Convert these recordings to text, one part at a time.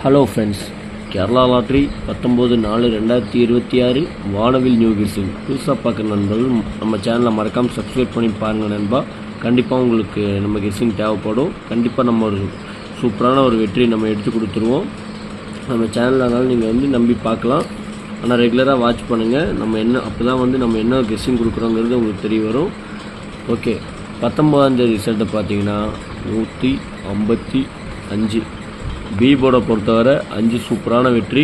Hello friends, Kerala lottery 19/4/2026 வானவில் new guessing புதுசாக பார்க்குற நண்பர்கள் நம்ம சேனலை மறக்காமல் சப்ஸ்கிரைப் பண்ணி பாருங்கள் நண்பா. கண்டிப்பாக உங்களுக்கு நம்ம கெஸ்ஸிங் தேவைப்படும். கண்டிப்பாக நம்ம ஒரு சூப்பரான ஒரு வெற்றி நம்ம எடுத்து கொடுத்துருவோம். நம்ம சேனல்னாலும் நீங்கள் நம்பி பார்க்கலாம். ஆனால் ரெகுலராக வாட்ச் பண்ணுங்கள். அப்போ தான் நம்ம என்ன கெஸ்ஸிங் கொடுக்குறோங்கிறது உங்களுக்கு தெரிய வரும். ஓகே, 19ஆம் தேதி ரிசல்ட்டை பார்த்தீங்கன்னா 155 பி போர்டை பொறுத்தவரை 5 சூப்பரான வெற்றி.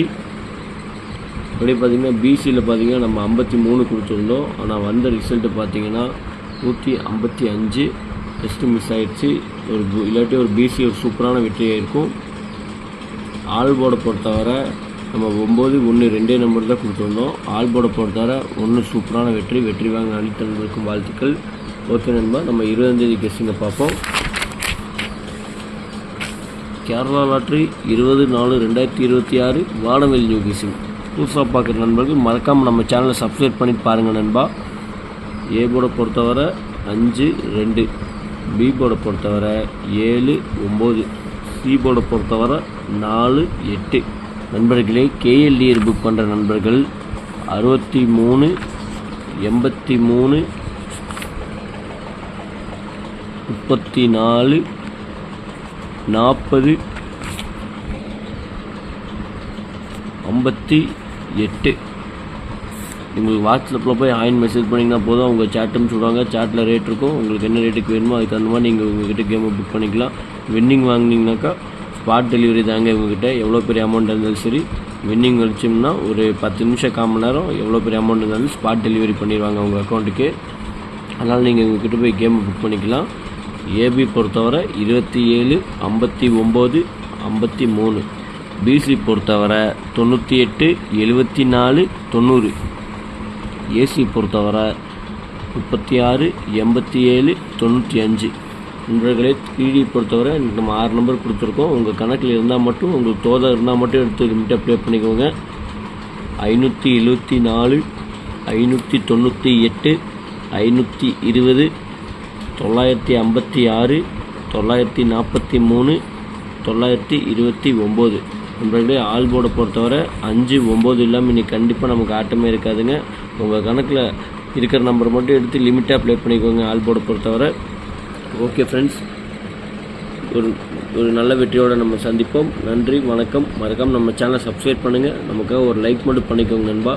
அப்படி பார்த்திங்கன்னா பிசியில் பார்த்திங்கன்னா நம்ம 53 கொடுத்துருந்தோம். ஆனால் வந்த ரிசல்ட்டு பார்த்திங்கன்னா 155 டெஸ்ட்டு மிஸ் ஆகிடுச்சு. இல்லாட்டி ஒரு பிசி ஒரு சூப்பரான வெற்றியாக இருக்கும். ஆல் போர்டை பொறுத்தவரை நம்ம 9, 1, 2 நம்பர் தான் கொடுத்துருந்தோம். ஆல் போர்டை பொறுத்தவரை 1 சூப்பரான வெற்றி வாங்க அனைத்து நண்பருக்கும் வாழ்த்துக்கள். ஓகே நண்பா, நம்ம 20ஆம் தேதி கெஸ்ஸிங்கை பார்ப்போம். கேரளா லாட்ரி 20/4/2026 வானவில் நியூ கெஸ்ஸிங் புதுசாக பார்க்குற நண்பர்கள் மறக்காமல் நம்ம சேனலை சப்ஸ்கிரைப் பண்ணி பாருங்கள் நண்பா. ஏ போர்டை பொறுத்தவரை 5, 2, பி போர்டை பொறுத்தவரை 7, 9, சி போர்டை பொறுத்தவரை 4, 8. நண்பர்களே, கேஎல்டிஆர் புக் பண்ணுற நண்பர்கள் 63, 83, 34, 40, 58. உங்களுக்கு வாட்ஸ்அப்பில் போய் மெசேஜ் பண்ணிங்கன்னா போதும். அவங்க சேட்டும் சொல்லுவாங்க. சேட்டில் ரேட் இருக்கும். உங்களுக்கு என்ன ரேட்டுக்கு வேணுமோ அதுக்கு தகுந்த மாதிரி நீங்கள் உங்கள்கிட்ட கேமை புக் பண்ணிக்கலாம். வின்னிங் வாங்கினீங்கனாக்கா ஸ்பாட் டெலிவரி தாங்க. இவங்ககிட்ட எவ்வளோ பெரிய அமௌண்ட் இருந்தாலும் சரி, வின்னிங் வச்சோம்னா ஒரு 10 நிமிஷம் 1/4 மணி நேரம் எவ்வளோ பெரிய அமௌண்ட் இருந்தாலும் ஸ்பாட் டெலிவரி பண்ணிடுவாங்க உங்கள் அக்கௌண்ட்டுக்கு. அதனால் நீங்கள் உங்கள்கிட்ட போய் கேமை புக் பண்ணிக்கலாம். ஏபி பொறுத்தவரை 27, 59, 53. பிசி பொறுத்தவரை 98, 74, 90. ஏசி பொறுத்தவரை 36, 87, 95. நண்பர்களே, 3D பொறுத்தவரை நம்ம 6 நம்பர் கொடுத்துருக்கோம். உங்கள் கணக்கில் இருந்தால் மட்டும், உங்களுக்கு தோதா இருந்தால் மட்டும் எடுத்து லிமிட்டாக ப்ளே பண்ணிக்கோங்க. 574, 598, 520, 956, 943, 929. நண்பர்களே, ஆல் போர்டை பொறுத்தவரை 5, 9 இல்லாமல் இன்னைக்கு கண்டிப்பாக நமக்கு ஆட்டமே இருக்காதுங்க. உங்கள் கணக்கில் இருக்கிற நம்பர் மட்டும் எடுத்து லிமிட்டாக ப்ளே பண்ணிக்கோங்க ஆல் போர்டை பொறுத்தவரை. ஓகே ஃப்ரெண்ட்ஸ், ஒரு நல்ல வெற்றியோடு நம்ம சந்திப்போம். நன்றி, வணக்கம். மறக்காமல் நம்ம சேனலை சப்ஸ்கிரைப் பண்ணுங்கள். நமக்காக ஒரு லைக் மட்டும் பண்ணிக்கோங்க நண்பா.